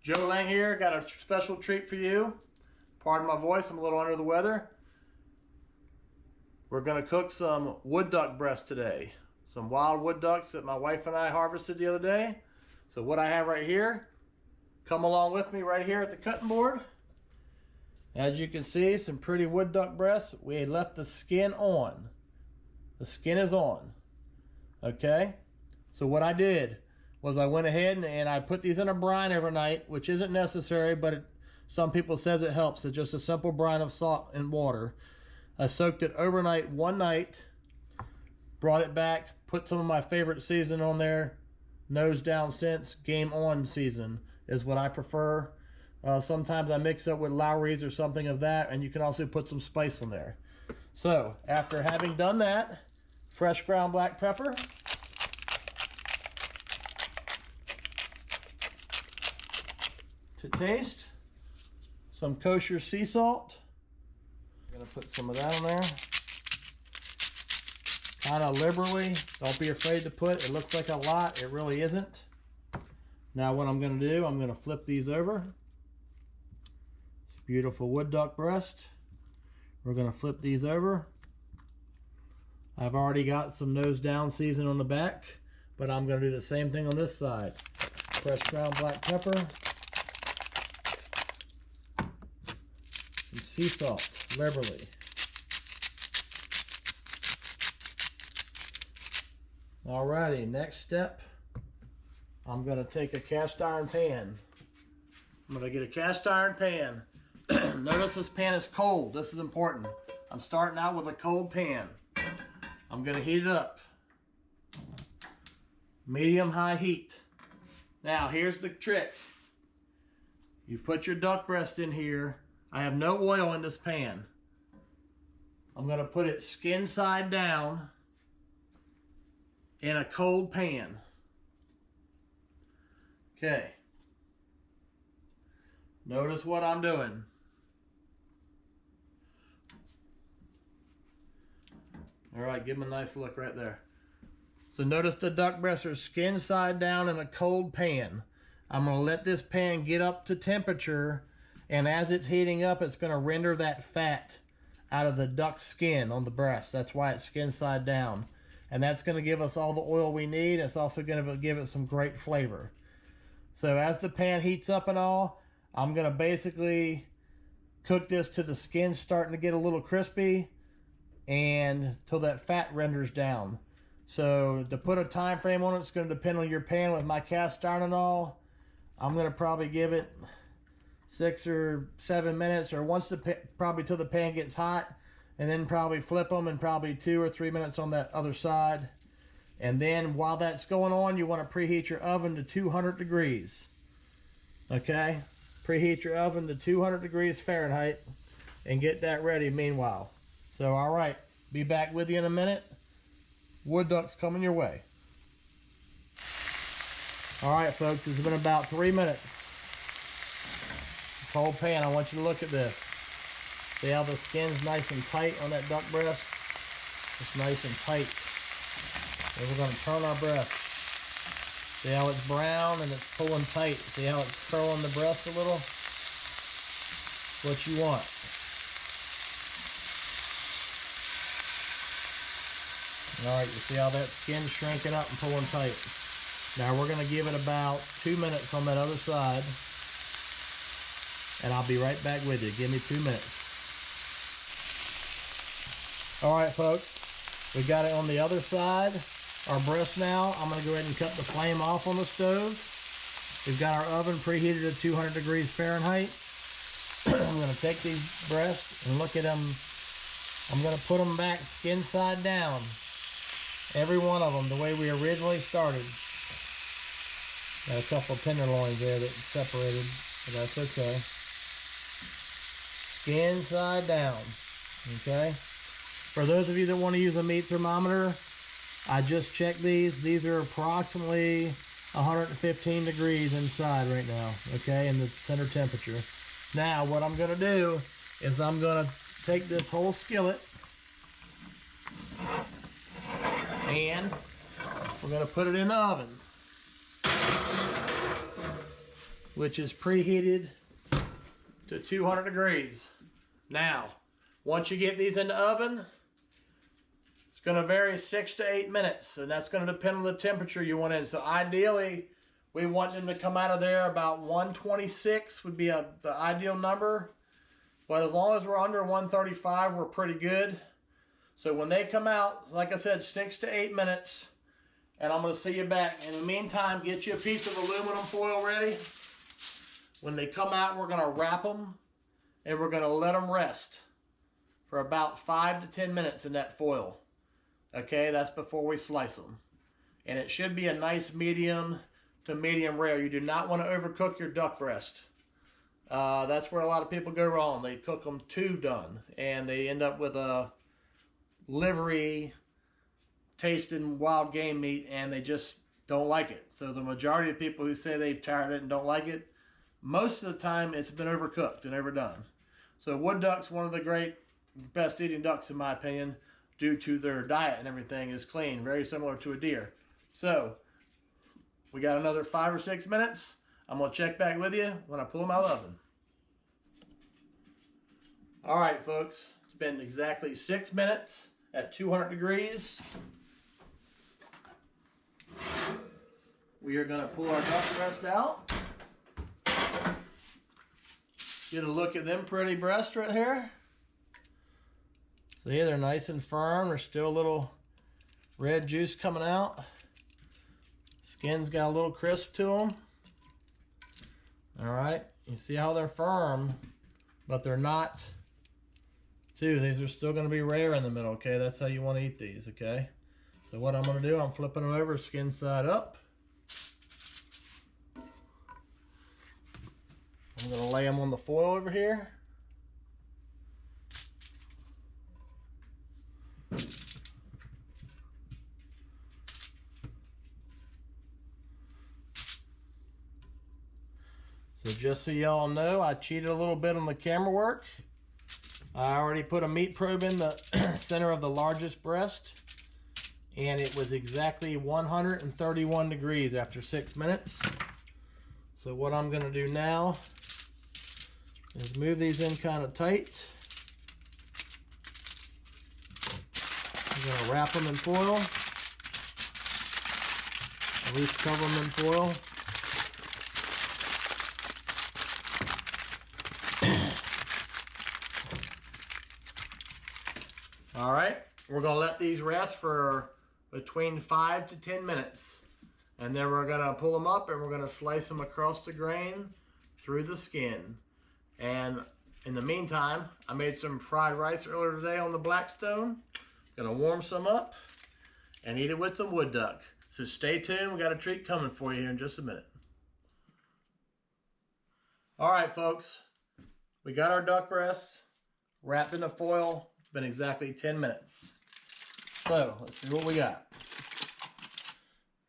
Joe Lang here, got a special treat for you. Pardon my voice, I'm a little under the weather. We're gonna cook some wood duck breast today. Some wild wood ducks that my wife and I harvested the other day. So what I have right here, come along with me right here at the cutting board. As you can see, some pretty wood duck breasts. We had left the skin on. The skin is on, okay? So what I did was I went ahead and I put these in a brine overnight, which isn't necessary, but some people says it helps. It's just a simple brine of salt and water. I soaked it overnight one night, brought it back, put some of my favorite seasoning on there. Nose down since, game on season is what I prefer. Sometimes I mix it with Lowry's or something of that, and you can also put some spice on there. So after having done that, fresh ground black pepper. To taste, some kosher sea salt. I'm gonna put some of that on there. Kind of liberally, don't be afraid to put, it looks like a lot, it really isn't. Now what I'm gonna do, I'm gonna flip these over. It's beautiful wood duck breast. We're gonna flip these over. I've already got some nose down season on the back, but I'm gonna do the same thing on this side. Fresh ground black pepper. Some sea salt, liberally. Alrighty, next step, I'm gonna take a cast iron pan. I'm gonna get a cast iron pan. Notice this pan is cold, this is important. I'm starting out with a cold pan. I'm gonna heat it up. Medium high heat. Now here's the trick. You put your duck breast in here. I have no oil in this pan. I'm gonna put it skin side down in a cold pan. Okay. Notice what I'm doing. All right, give them a nice look right there. So notice the duck breasts are skin side down in a cold pan. I'm gonna let this pan get up to temperature, and as it's heating up, it's gonna render that fat out of the duck skin on the breast. That's why it's skin side down. And that's gonna give us all the oil we need. It's also gonna give it some great flavor. So as the pan heats up and all, I'm gonna basically cook this to the skin starting to get a little crispy and till that fat renders down. So to put a time frame on it, it's gonna depend on your pan. With my cast iron and all, I'm gonna probably give it 6 or 7 minutes, or once probably till the pan gets hot, and then probably flip them, and probably 2 or 3 minutes on that other side. And then while that's going on, you want to preheat your oven to 200 degrees. Okay? Preheat your oven to 200 degrees Fahrenheit and get that ready meanwhile. So, all right, be back with you in a minute. Wood ducks coming your way. All right, folks, it's been about 3 minutes. Cold pan, I want you to look at this. See how the skin's nice and tight on that duck breast? It's nice and tight. And we're gonna turn our breast. See how it's brown and it's pulling tight. See how it's curling the breast a little? What you want. All right, you see how that skin's shrinking up and pulling tight. Now we're gonna give it about 2 minutes on that other side. And I'll be right back with you. Give me 2 minutes. All right, folks, we got it on the other side, our breast now. I'm gonna go ahead and cut the flame off on the stove. We've got our oven preheated to 200 degrees Fahrenheit. I'm gonna take these breasts and look at them. I'm gonna put them back skin side down. Every one of them the way we originally started. Got a couple tenderloins there that separated, but that's okay. Skin side down, okay? For those of you that want to use a meat thermometer, I just checked these. These are approximately 115 degrees inside right now, okay, in the center temperature. Now, what I'm gonna do is I'm gonna take this whole skillet and we're gonna put it in the oven. which is preheated to 200 degrees. Now, once you get these in the oven, it's going to vary 6 to 8 minutes, and that's going to depend on the temperature you want in. So ideally, we want them to come out of there about 126 would be the ideal number. But as long as we're under 135, we're pretty good. So when they come out, like I said, 6 to 8 minutes, and I'm going to see you back. In the meantime, get you a piece of aluminum foil ready. When they come out, we're going to wrap them, and we're going to let them rest for about 5 to 10 minutes in that foil. Okay, that's before we slice them. And it should be a nice medium to medium rare. You do not want to overcook your duck breast. That's where a lot of people go wrong. They cook them too done, and they end up with a livery tasting wild game meat, and they just don't like it. So the majority of people who say they've tried it and don't like it, most of the time it's been overcooked and overdone. So wood duck's one of the best eating ducks in my opinion, due to their diet and everything is clean, very similar to a deer. So we got another 5 or 6 minutes. I'm going to check back with you when I pull them out of the oven. All right, folks. It's been exactly 6 minutes at 200 degrees. We are going to pull our duck breast out. Get a look at them pretty breasts right here. See, they're nice and firm. There's still a little red juice coming out. Skin's got a little crisp to them. All right, you see how they're firm, but they're not too. These are still going to be rare in the middle, okay? That's how you want to eat these, okay? So what I'm going to do, I'm flipping them over skin side up. I'm going to lay them on the foil over here. So just so y'all know, I cheated a little bit on the camera work. I already put a meat probe in the center of the largest breast, and it was exactly 131 degrees after 6 minutes. So what I'm going to do now is move these in kind of tight. I'm going to wrap them in foil, at least cover them in foil. All right, we're going to let these rest for between 5 to 10 minutes. And then we're going to pull them up and we're going to slice them across the grain through the skin. And in the meantime, I made some fried rice earlier today on the Blackstone. Going to warm some up and eat it with some wood duck. So stay tuned, we got a treat coming for you here in just a minute. All right, folks, we got our duck breast wrapped in the foil. Been exactly 10 minutes. So let's see what we got.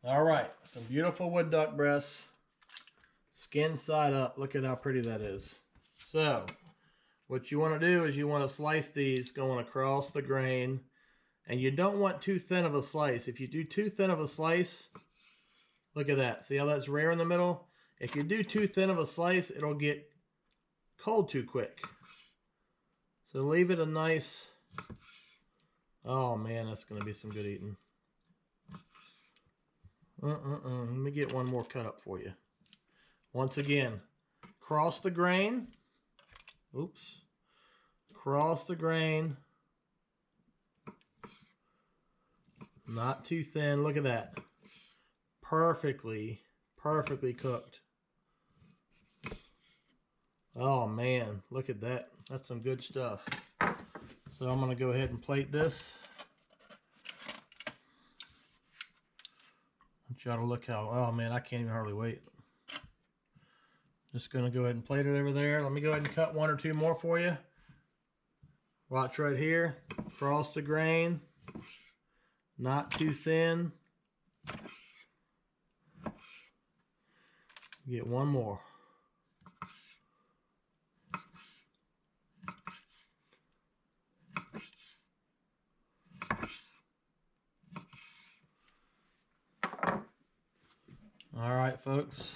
All right, some beautiful wood duck breasts, skin side up. Look at how pretty that is. So what you want to do is you want to slice these going across the grain, and you don't want too thin of a slice. If you do too thin of a slice, look at that. See how that's rare in the middle? If you do too thin of a slice, it'll get cold too quick. So leave it a nice. Oh man, that's going to be some good eating. Let me get one more cut up for you. Once again, cross the grain. Oops. Cross the grain. Not too thin. Look at that. Perfectly cooked. Oh man, look at that. That's some good stuff. So I'm going to go ahead and plate this. I want y'all to look how, oh man, I can't even hardly wait. Just going to go ahead and plate it over there. Let me go ahead and cut one or two more for you. Watch right here. Cross the grain. Not too thin. Get one more. All right, folks.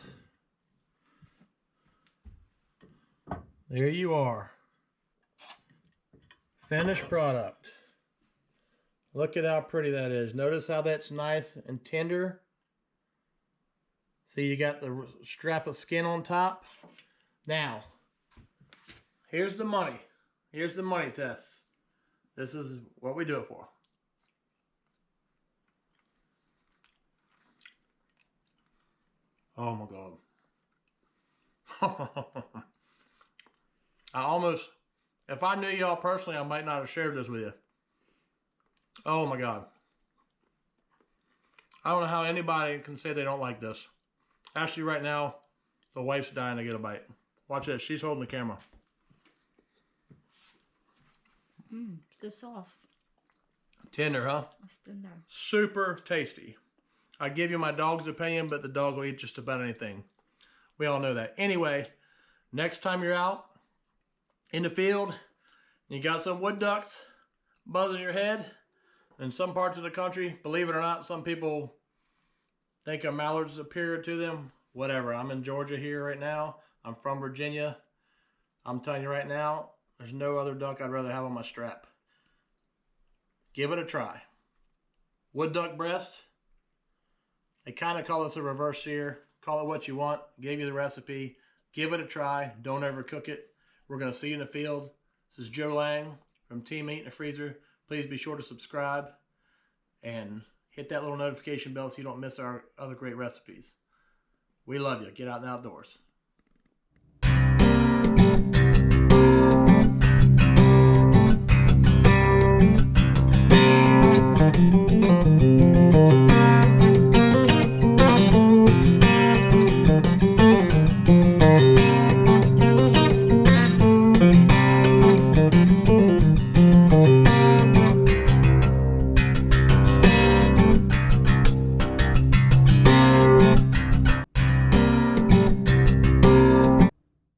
There you are. Finished product. Look at how pretty that is. Notice how that's nice and tender. See, you got the strap of skin on top. Now, here's the money. Here's the money test. This is what we do it for. Oh my God. I almost, if I knew y'all personally, I might not have shared this with you. Oh my God. I don't know how anybody can say they don't like this. Actually, right now, the wife's dying to get a bite. Watch this. She's holding the camera. Still soft. Tender, huh? It's tender. Super tasty. I give you my dog's opinion, but the dog will eat just about anything. We all know that. Anyway, next time you're out in the field, you got some wood ducks buzzing your head. In some parts of the country, believe it or not, some people think a mallard's superior to them. Whatever. I'm in Georgia here right now. I'm from Virginia. I'm telling you right now, there's no other duck I'd rather have on my strap. Give it a try. Wood duck breast. They kind of call this a reverse sear. Call it what you want. Gave you the recipe. Give it a try. Don't overcook it. We're going to see you in the field. This is Joe Lang from Team Meat in the Freezer. Please be sure to subscribe and hit that little notification bell so you don't miss our other great recipes. We love you. Get out in the outdoors.